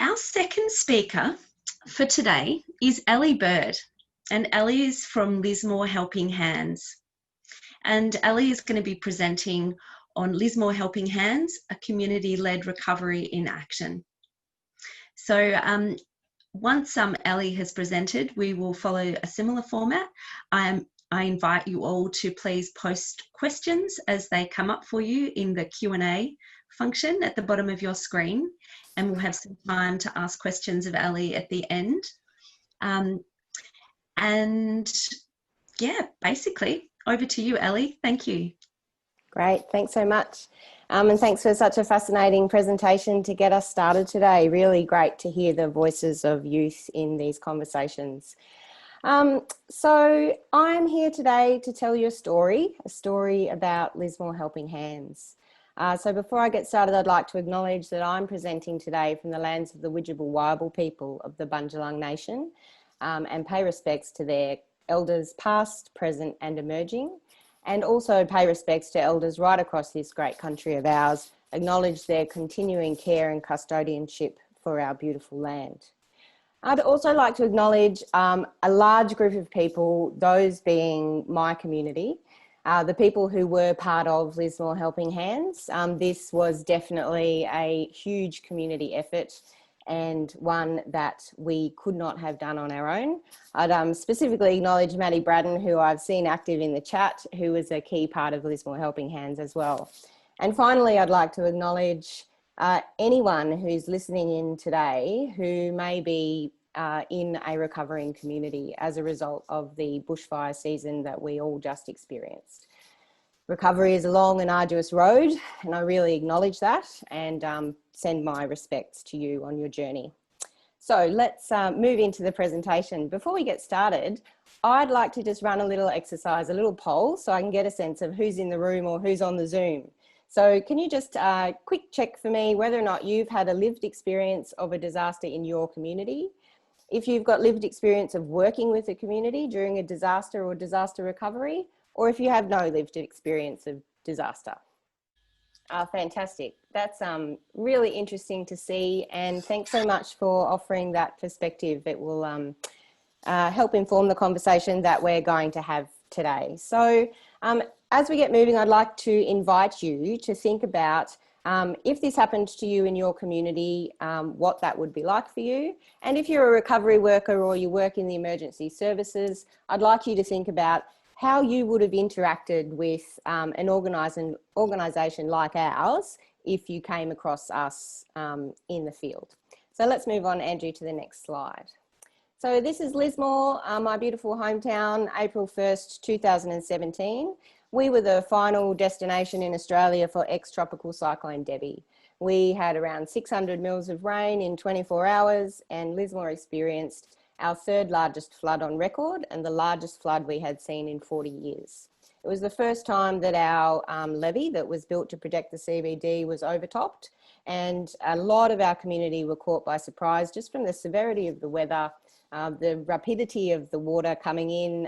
Our second speaker for today is Elly Bird, and Elly is from Lismore Helping Hands. And Elly is going to be presenting on Lismore Helping Hands, a community-led recovery in action. So once Elly has presented, we will follow a similar format. I invite you all to please post questions as they come up for you in the Q&A function at the bottom of your screen, and we'll have some time to ask questions of Elly at the end. And yeah, basically, over to you, Elly. Thank you. Great, thanks so much. And thanks for such a fascinating presentation to get us started today. Really great to hear the voices of youth in these conversations. So I'm here today to tell you a story about Lismore Helping Hands. So before I get started, I'd like to acknowledge that I'm presenting today from the lands of the Widjabul-Waiable people of the Bundjalung Nation, and pay respects to their elders past, present and emerging, and also pay respects to elders right across this great country of ours, acknowledge their continuing care and custodianship for our beautiful land. I'd also like to acknowledge a large group of people, those being my community, the people who were part of Lismore Helping Hands. This was definitely a huge community effort and one that we could not have done on our own. I'd specifically acknowledge Maddie Braddon, who I've seen active in the chat, who was a key part of Lismore Helping Hands as well. And finally, I'd like to acknowledge anyone who's listening in today who may be in a recovering community as a result of the bushfire season that we all just experienced. Recovery is a long and arduous road, and I really acknowledge that and send my respects to you on your journey. So let's move into the presentation. Before we get started, I'd like to just run a little exercise, a little poll, so I can get a sense of who's in the room or who's on the Zoom. So can you just quick check for me whether or not you've had a lived experience of a disaster in your community? If you've got lived experience of working with a community during a disaster or disaster recovery, or if you have no lived experience of disaster. Fantastic. That's really interesting to see, and thanks so much for offering that perspective. It will help inform the conversation that we're going to have today. So as we get moving, I'd like to invite you to think about if this happened to you in your community, what that would be like for you. And if you're a recovery worker or you work in the emergency services, I'd like you to think about how you would have interacted with an organisation like ours if you came across us in the field. So let's move on, Andrew, to the next slide. So this is Lismore, my beautiful hometown, April 1st, 2017. We were the final destination in Australia for ex-tropical cyclone Debbie. We had around 600 mils of rain in 24 hours, and Lismore experienced our third largest flood on record and the largest flood we had seen in 40 years. It was the first time that our levee that was built to protect the CBD was overtopped, and a lot of our community were caught by surprise just from the severity of the weather, the rapidity of the water coming in,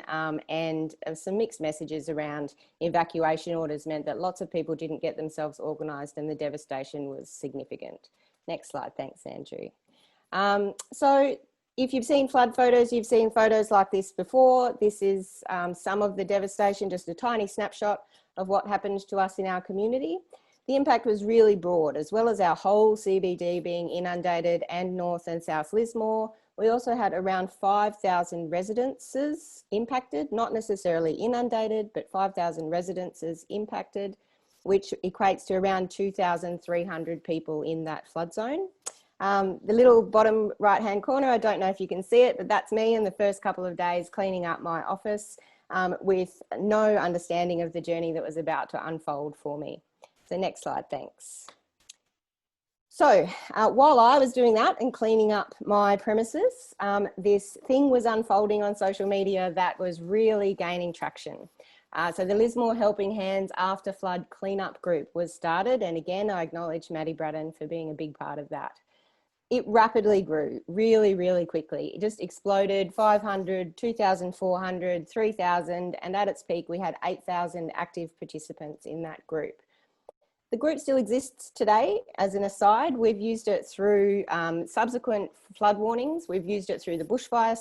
and some mixed messages around evacuation orders meant that lots of people didn't get themselves organised, and the devastation was significant. Next slide, thanks, Andrew. So if you've seen flood photos, you've seen photos like this before. This is some of the devastation, just a tiny snapshot of what happened to us in our community. The impact was really broad, as well as our whole CBD being inundated and North and South Lismore. We also had around 5,000 residences impacted, not necessarily inundated, but 5,000 residences impacted, which equates to around 2,300 people in that flood zone. The little bottom right-hand corner, I don't know if you can see it, but that's me in the first couple of days cleaning up my office with no understanding of the journey that was about to unfold for me. So next slide, thanks. So while I was doing that and cleaning up my premises, this thing was unfolding on social media that was really gaining traction. So the Lismore Helping Hands After Flood Cleanup Group was started, and again, I acknowledge Maddie Braddon for being a big part of that. It rapidly grew, really, really quickly. It just exploded, 500, 2,400, 3,000, and at its peak, we had 8,000 active participants in that group. The group still exists today. As an aside, we've used it through subsequent flood warnings. We've used it through the bushfire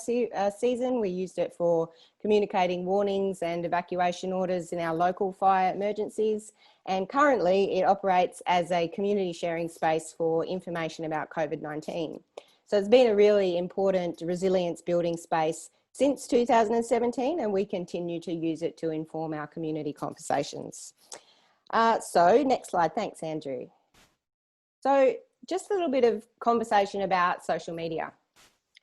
season. We used it for communicating warnings and evacuation orders in our local fire emergencies. And currently it operates as a community sharing space for information about COVID-19. So it's been a really important resilience building space since 2017, and we continue to use it to inform our community conversations. So next slide, thanks Andrew. So just a little bit of conversation about social media.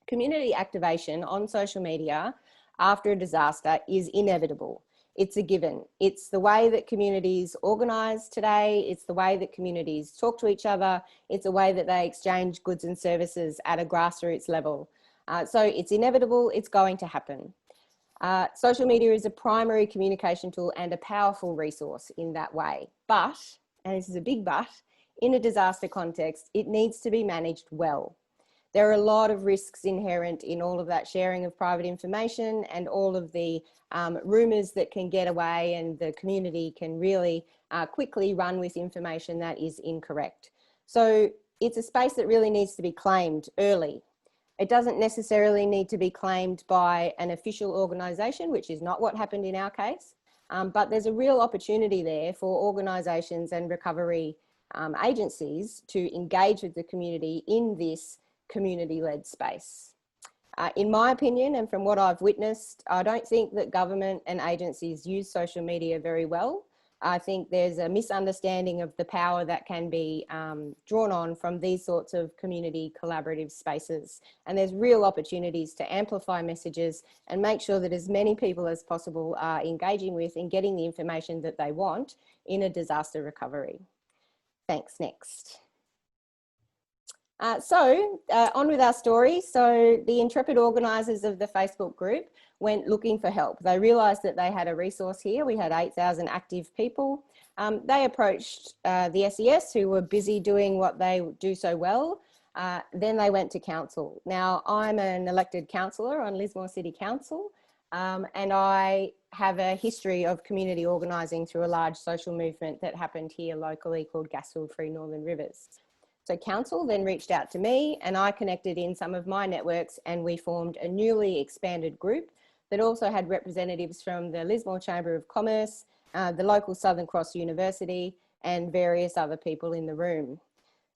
Community activation on social media after a disaster is inevitable. It's a given. It's the way that communities organise today. It's the way that communities talk to each other. It's a way that they exchange goods and services at a grassroots level. So it's inevitable, it's going to happen. Social media is a primary communication tool and a powerful resource in that way. But, and this is a big but, in a disaster context, it needs to be managed well. There are a lot of risks inherent in all of that sharing of private information and all of the rumours that can get away, and the community can really quickly run with information that is incorrect. So it's a space that really needs to be claimed early. It doesn't necessarily need to be claimed by an official organisation, which is not what happened in our case, but there's a real opportunity there for organisations and recovery agencies to engage with the community in this community-led space. In my opinion, and from what I've witnessed, I don't think that government and agencies use social media very well. I think there's a misunderstanding of the power that can be drawn on from these sorts of community collaborative spaces. And there's real opportunities to amplify messages and make sure that as many people as possible are engaging with and getting the information that they want in a disaster recovery. Thanks, next. On with our story. So the intrepid organisers of the Facebook group went looking for help. They realised that they had a resource here. We had 8,000 active people. They approached the SES, who were busy doing what they do so well. Then they went to council. Now, I'm an elected councillor on Lismore City Council, and I have a history of community organising through a large social movement that happened here locally called Gasfield Free Northern Rivers. So council then reached out to me, and I connected in some of my networks, and we formed a newly expanded group that also had representatives from the Lismore Chamber of Commerce, the local Southern Cross University, and various other people in the room.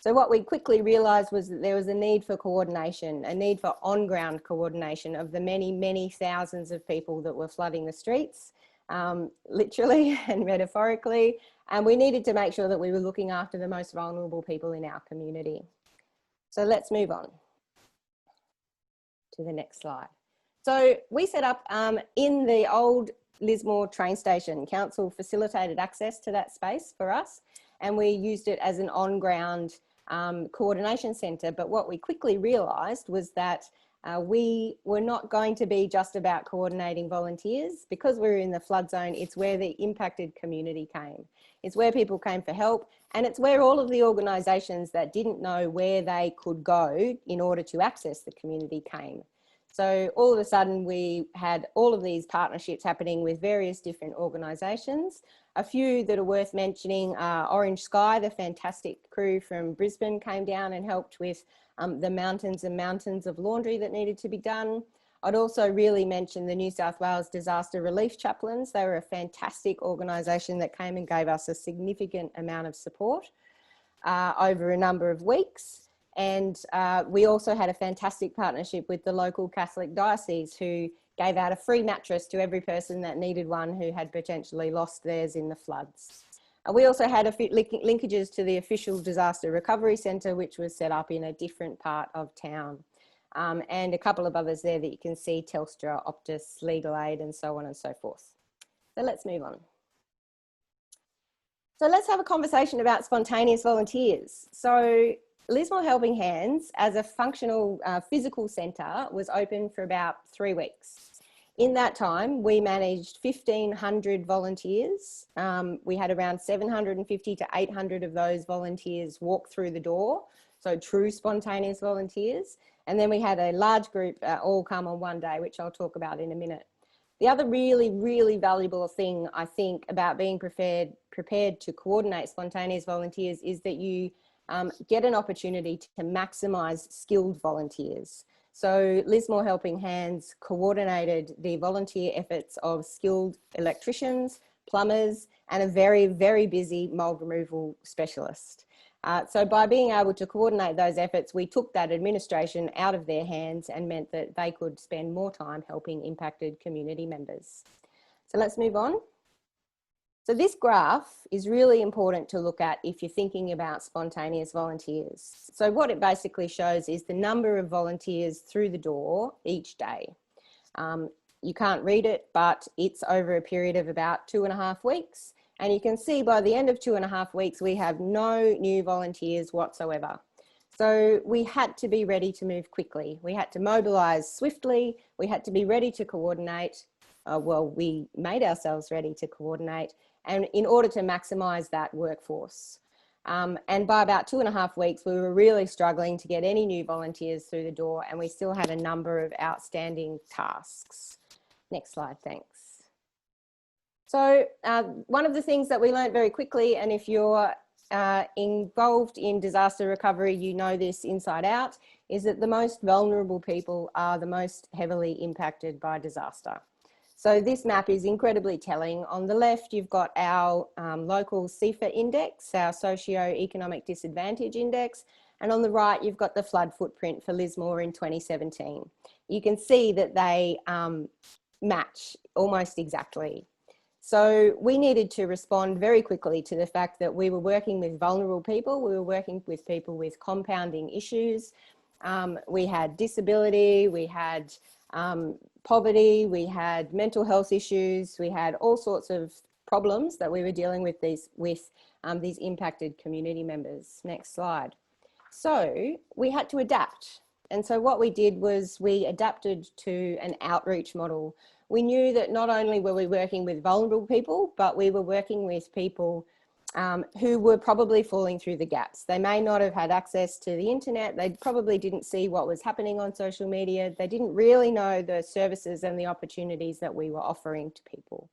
So what we quickly realised was that there was a need for coordination, a need for on-ground coordination of the many, many thousands of people that were flooding the streets, literally and metaphorically. And we needed to make sure that we were looking after the most vulnerable people in our community. So let's move on to the next slide. So we set up in the old Lismore train station. Council facilitated access to that space for us, and we used it as an on-ground coordination centre. But what we quickly realised was that we were not going to be just about coordinating volunteers. Because we were in the flood zone, it's where the impacted community came. It's where people came for help, and it's where all of the organisations that didn't know where they could go in order to access the community came. So all of a sudden we had all of these partnerships happening with various different organisations. A few that are worth mentioning are Orange Sky, the fantastic crew from Brisbane came down and helped with the mountains and mountains of laundry that needed to be done. I'd also really mention the New South Wales Disaster Relief Chaplains. They were a fantastic organisation that came and gave us a significant amount of support over a number of weeks. And we also had a fantastic partnership with the local Catholic diocese, who gave out a free mattress to every person that needed one who had potentially lost theirs in the floods. We also had a few linkages to the official Disaster Recovery Centre, which was set up in a different part of town. And a couple of others there that you can see: Telstra, Optus, Legal Aid, and so on and so forth. So let's move on. So let's have a conversation about spontaneous volunteers. So Lismore Helping Hands, as a functional physical centre, was open for about 3 weeks. In that time, we managed 1,500 volunteers. We had around 750 to 800 of those volunteers walk through the door, so true spontaneous volunteers. And then we had a large group all come on one day, which I'll talk about in a minute. The other really, really valuable thing I think about being prepared to coordinate spontaneous volunteers is that you get an opportunity to maximise skilled volunteers. So Lismore Helping Hands coordinated the volunteer efforts of skilled electricians, plumbers, and a very, very busy mould removal specialist. So by being able to coordinate those efforts, we took that administration out of their hands and meant that they could spend more time helping impacted community members. So let's move on. So this graph is really important to look at if you're thinking about spontaneous volunteers. So what it basically shows is the number of volunteers through the door each day. You can't read it, but it's over a period of about 2.5 weeks. And you can see by the end of 2.5 weeks, we have no new volunteers whatsoever. So we had to be ready to move quickly. We had to mobilise swiftly. We had to be ready to coordinate. Well, we made ourselves ready to coordinate, and in order to maximise that workforce. And by about 2.5 weeks, we were really struggling to get any new volunteers through the door, and we still had a number of outstanding tasks. Next slide, thanks. So one of the things that we learned very quickly, and if you're involved in disaster recovery, you know this inside out, is that the most vulnerable people are the most heavily impacted by disaster. So this map is incredibly telling. On the left, you've got our local CEFA index, our socio-economic disadvantage index, and on the right, you've got the flood footprint for Lismore in 2017. You can see that they match almost exactly. So we needed to respond very quickly to the fact that we were working with vulnerable people. We were working with people with compounding issues. We had disability, we had poverty, we had mental health issues, we had all sorts of problems that we were dealing with these impacted community members. Next slide. So we had to adapt. And so what we did was we adapted to an outreach model. We knew that not only were we working with vulnerable people, but we were working with people who were probably falling through the gaps. They may not have had access to the internet. They probably didn't see what was happening on social media. They didn't really know the services and the opportunities that we were offering to people.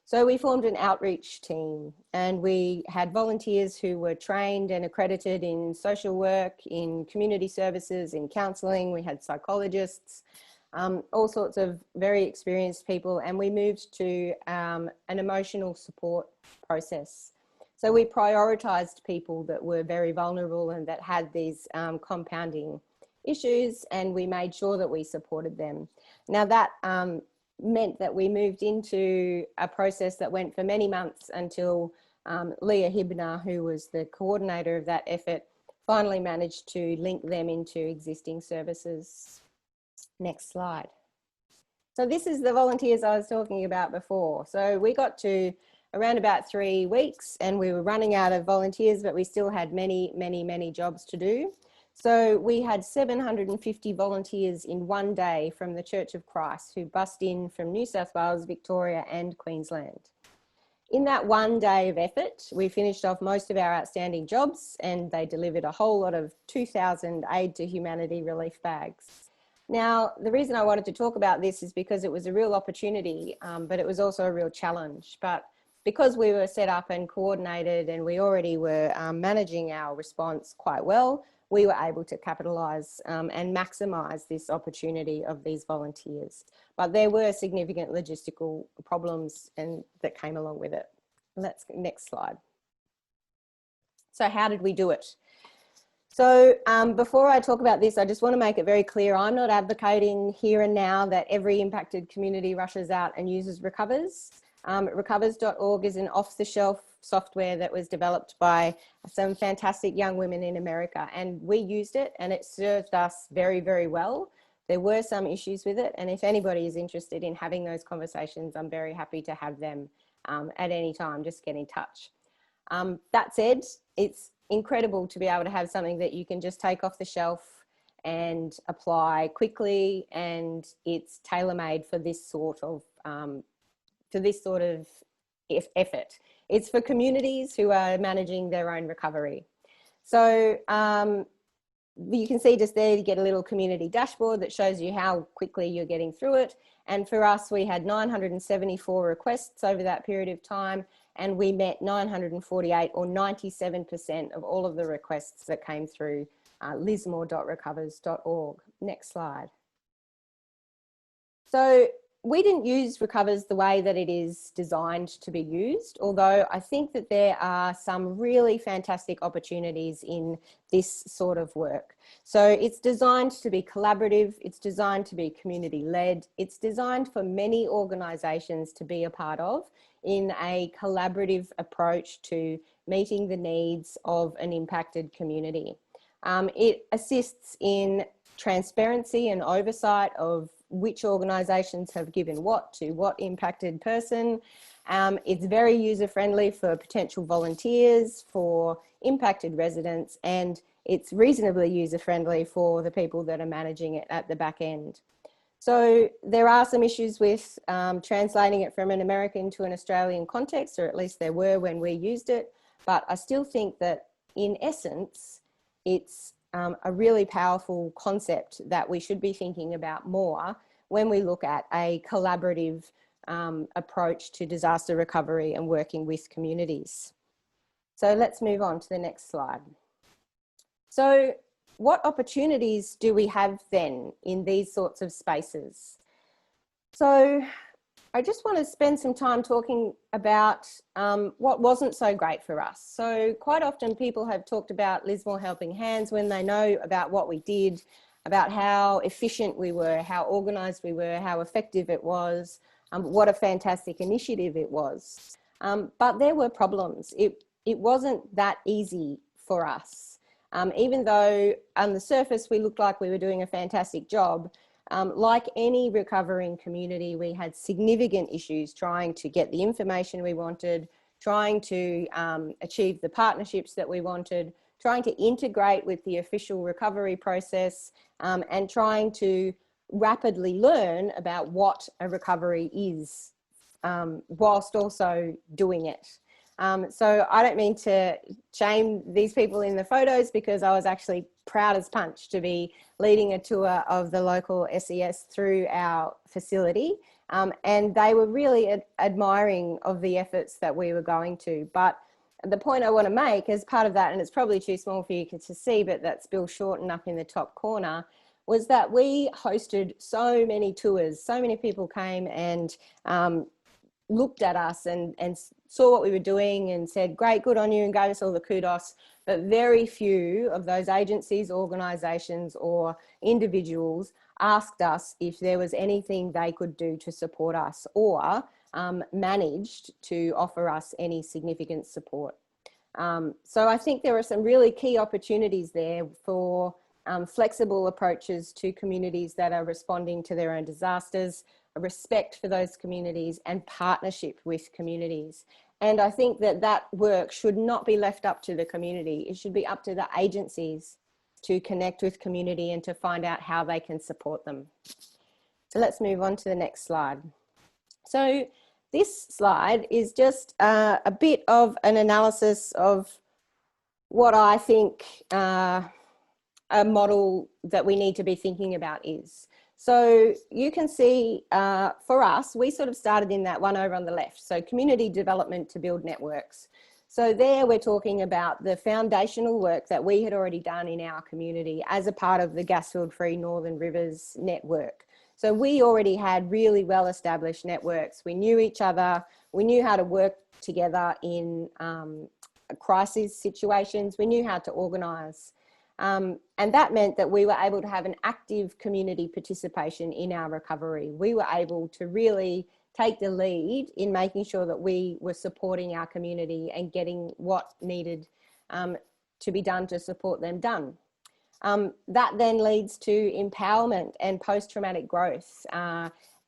So we formed an outreach team, and we had volunteers who were trained and accredited in social work, in community services, in counselling. We had psychologists, all sorts of very experienced people, and we moved to an emotional support process. So we prioritised people that were very vulnerable and that had these compounding issues, and we made sure that we supported them. Now that meant that we moved into a process that went for many months until Leah Hibner, who was the coordinator of that effort, finally managed to link them into existing services. Next slide. So this is the volunteers I was talking about before. So we got to around about 3 weeks and we were running out of volunteers, but we still had many jobs to do. So we had 750 volunteers in one day from the Church of Christ who bussed in from New South Wales, Victoria and Queensland. In that one day of effort, we finished off most of our outstanding jobs and they delivered a whole lot of 2,000 aid to humanity relief bags. Now, the reason I wanted to talk about this is because it was a real opportunity, but it was also a real challenge. But because we were set up and coordinated and we already were managing our response quite well, we were able to capitalise and maximise this opportunity of these volunteers. But there were significant logistical problems that came along with it. Next slide. So how did we do it? So before I talk about this, I just want to make it very clear, I'm not advocating here and now that every impacted community rushes out and uses Recovers. Recoversorg is an off-the-shelf software that was developed by some fantastic young women in America, and we used it and it served us very well. There were some issues with it, and if anybody is interested in having those conversations, I'm very happy to have them at any time. Just get in touch. That said, it's incredible to be able to have something that you can just take off the shelf and apply quickly, and it's tailor-made for this sort of effort. It's for communities who are managing their own recovery. So you can see just there, you get a little community dashboard that shows you how quickly you're getting through it. And for us, we had 974 requests over that period of time, and we met 948 or 97% of all of the requests that came through lismore.recovers.org. Next slide. So we didn't use Recovers the way that it is designed to be used, although I think that there are some really fantastic opportunities in this sort of work. So it's designed to be collaborative, it's designed to be community-led, it's designed for many organisations to be a part of in a collaborative approach to meeting the needs of an impacted community. It assists in transparency and oversight of which organisations have given what to what impacted person. It's very user-friendly for potential volunteers, for impacted residents, and it's reasonably user-friendly for the people that are managing it at the back end. So there are some issues with translating it from an American to an Australian context, or at least there were when we used it, but I still think that in essence, it's a really powerful concept that we should be thinking about more when we look at a collaborative approach to disaster recovery and working with communities. So let's move on to the next slide. So what opportunities do we have then in these sorts of spaces? So I just want to spend some time talking about what wasn't so great for us. So quite often people have talked about Lismore Helping Hands when they know about what we did, about how efficient we were, how organised we were, how effective it was, what a fantastic initiative it was. But there were problems. It wasn't that easy for us. Even though on the surface we looked like we were doing a fantastic job, like any recovering community, we had significant issues trying to get the information we wanted, trying to achieve the partnerships that we wanted, trying to integrate with the official recovery process, and trying to rapidly learn about what a recovery is, whilst also doing it. So I don't mean to shame these people in the photos, because I was actually proud as punch to be leading a tour of the local SES through our facility. And they were really admiring of the efforts that we were going to. But the point I want to make as part of that, and it's probably too small for you to see, but that's Bill Shorten up in the top corner, was that we hosted so many tours. So many people came and looked at us and saw what we were doing and said, great, good on you, and gave us all the kudos. But very few of those agencies, organisations or individuals asked us if there was anything they could do to support us, or managed to offer us any significant support. So I think there are some really key opportunities there for flexible approaches to communities that are responding to their own disasters, a respect for those communities, and partnership with communities. And I think that that work should not be left up to the community. It should be up to the agencies to connect with community and to find out how they can support them. So let's move on to the next slide. So this slide is just a bit of an analysis of what I think a model that we need to be thinking about is. So you can see for us, we sort of started in that one over on the left. So community development to build networks. So there we're talking about the foundational work that we had already done in our community as a part of the gas-field-free Northern Rivers network. So we already had really well-established networks. We knew each other. We knew how to work together in crisis situations. We knew how to organise. And that meant that we were able to have an active community participation in our recovery. We were able to really take the lead in making sure that we were supporting our community and getting what needed to be done to support them done. That then leads to empowerment and post-traumatic growth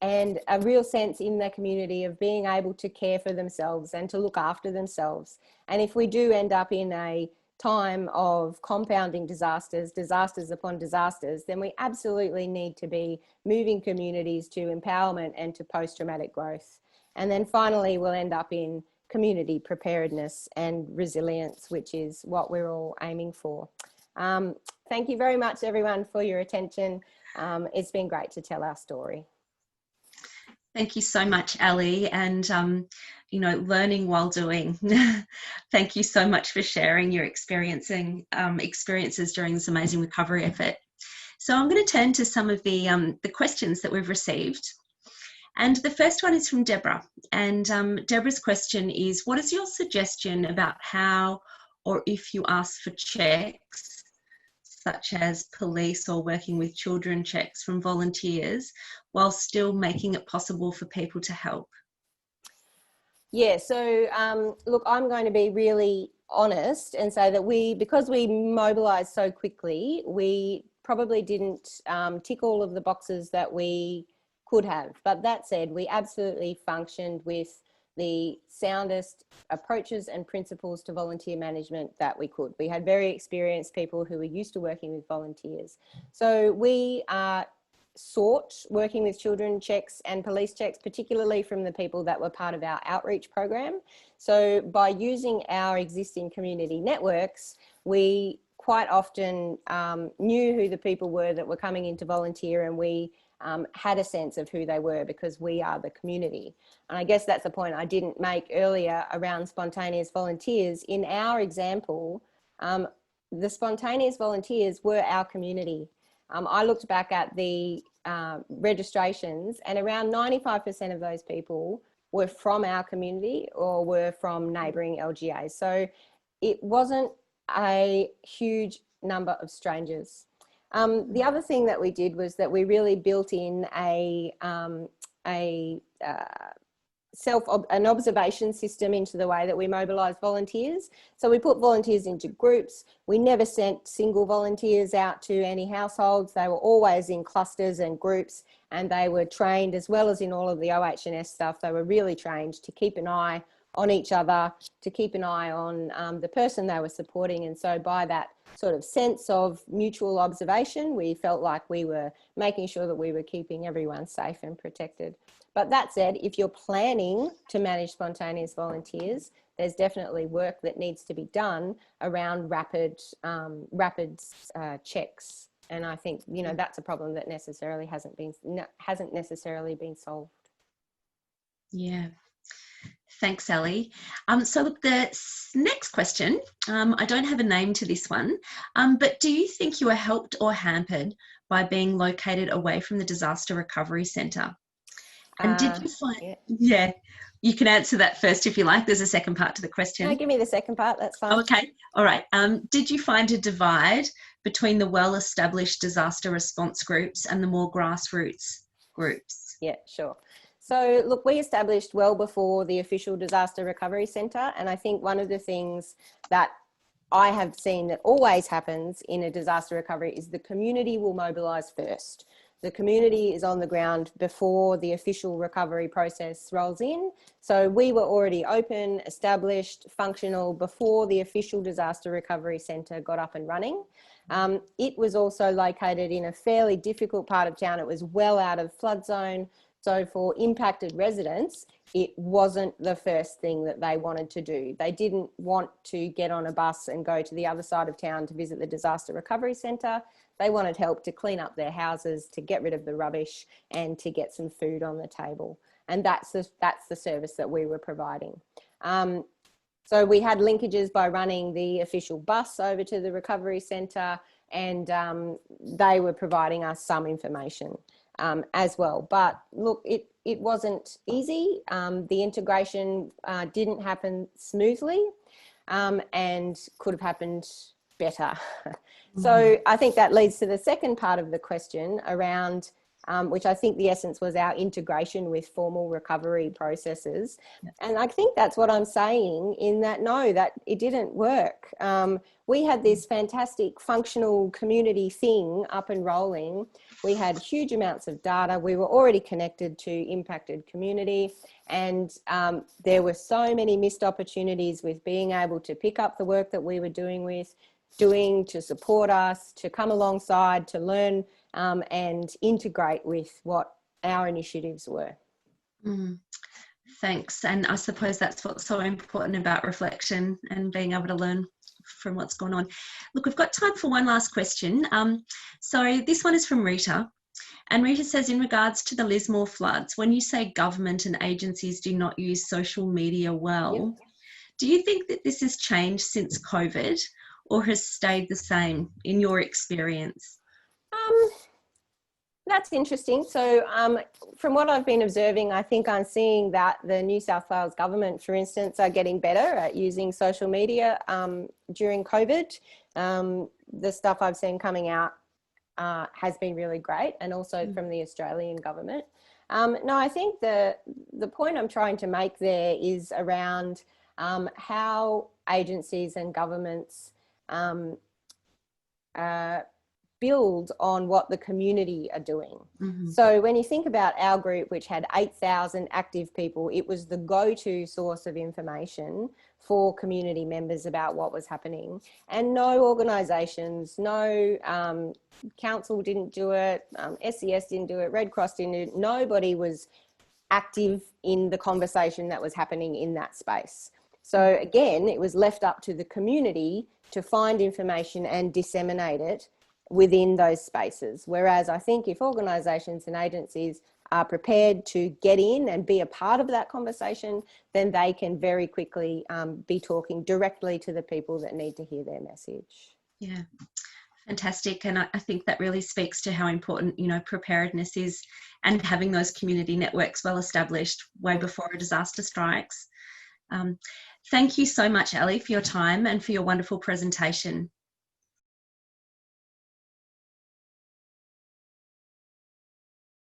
and a real sense in the community of being able to care for themselves and to look after themselves. And if we do end up in a time of compounding disasters, disasters upon disasters, then we absolutely need to be moving communities to empowerment and to post-traumatic growth. And then finally, we'll end up in community preparedness and resilience, which is what we're all aiming for. Thank you very much, everyone, for your attention. It's been great to tell our story. Thank you so much, Elly, and learning while doing. Thank you so much for sharing your experiences during this amazing recovery effort. So I'm going to turn to some of the questions that we've received. And the first one is from Deborah. And Deborah's question is, what is your suggestion about how or if you ask for checks, such as police or working with children checks from volunteers, while still making it possible for people to help? Yeah, so look, I'm going to be really honest and say that because we mobilised so quickly, we probably didn't tick all of the boxes that we could have. But that said, we absolutely functioned with the soundest approaches and principles to volunteer management that we could. We had very experienced people who were used to working with volunteers. So we sought working with children checks and police checks, particularly from the people that were part of our outreach program. So by using our existing community networks, we quite often knew who the people were that were coming in to volunteer, and we had a sense of who they were because we are the community. And I guess that's the point I didn't make earlier around spontaneous volunteers. In our example, the spontaneous volunteers were our community. I looked back at the registrations, and around 95% of those people were from our community or were from neighbouring LGAs. So it wasn't a huge number of strangers. The other thing that we did was that we really built in an observation system into the way that we mobilised volunteers. So we put volunteers into groups. We never sent single volunteers out to any households. They were always in clusters and groups, and they were trained, as well as in all of the OH&S stuff, they were really trained to keep an eye on each other, to keep an eye on the person they were supporting. And so by that sort of sense of mutual observation, we felt like we were making sure that we were keeping everyone safe and protected. But that said, if you're planning to manage spontaneous volunteers, there's definitely work that needs to be done around rapid checks. And I think, that's a problem that hasn't necessarily been solved. Yeah. Thanks, Elly. So look, the next question, I don't have a name to this one, but do you think you were helped or hampered by being located away from the Disaster Recovery Centre? And did you find, yeah, you can answer that first if you like. There's a second part to the question. No, give me the second part, that's fine. Oh, okay, all right. Did you find a divide between the well-established disaster response groups and the more grassroots groups? Yeah, sure. So look, we established well before the official Disaster Recovery Centre, and I think one of the things that I have seen that always happens in a disaster recovery is the community will mobilise first. The community is on the ground before the official recovery process rolls in. So we were already open, established, functional before the official Disaster Recovery Centre got up and running. It was also located in a fairly difficult part of town. It was well out of flood zone. So for impacted residents, it wasn't the first thing that they wanted to do. They didn't want to get on a bus and go to the other side of town to visit the Disaster Recovery Centre. They wanted help to clean up their houses, to get rid of the rubbish, and to get some food on the table. And that's the service that we were providing. So we had linkages by running the official bus over to the recovery centre, and they were providing us some information as well. But look, it wasn't easy. The integration didn't happen smoothly and could have happened better. So I think that leads to the second part of the question around, which I think the essence was our integration with formal recovery processes. And I think that's what I'm saying in that, no, that it didn't work. We had this fantastic functional community thing up and rolling. We had huge amounts of data. We were already connected to impacted community, and there were so many missed opportunities with being able to pick up the work that we were doing, to support us, to come alongside, to learn and integrate with what our initiatives were. Thanks. And I suppose that's what's so important about reflection and being able to learn from what's gone on. Look, we've got time for one last question. So this one is from Rita. And Rita says, in regards to the Lismore floods, when you say government and agencies do not use social media well, do you think that this has changed since COVID or has stayed the same in your experience? That's interesting. So from what I've been observing, I think I'm seeing that the New South Wales government, for instance, are getting better at using social media during COVID. The stuff I've seen coming out has been really great, and also from the Australian government. No, I think the point I'm trying to make there is around how agencies and governments build on what the community are doing. So when you think about our group, which had 8,000 active people, it was the go-to source of information for community members about what was happening. And no organisations, no council didn't do it, SES didn't do it, Red Cross didn't do it. Nobody was active in the conversation that was happening in that space. So again, it was left up to the community to find information and disseminate it within those spaces. Whereas I think if organisations and agencies are prepared to get in and be a part of that conversation, then they can very quickly be talking directly to the people that need to hear their message. Yeah, fantastic. And I think that really speaks to how important, you know, preparedness is, and having those community networks well established way before a disaster strikes. Thank you so much, Elly, for your time and for your wonderful presentation.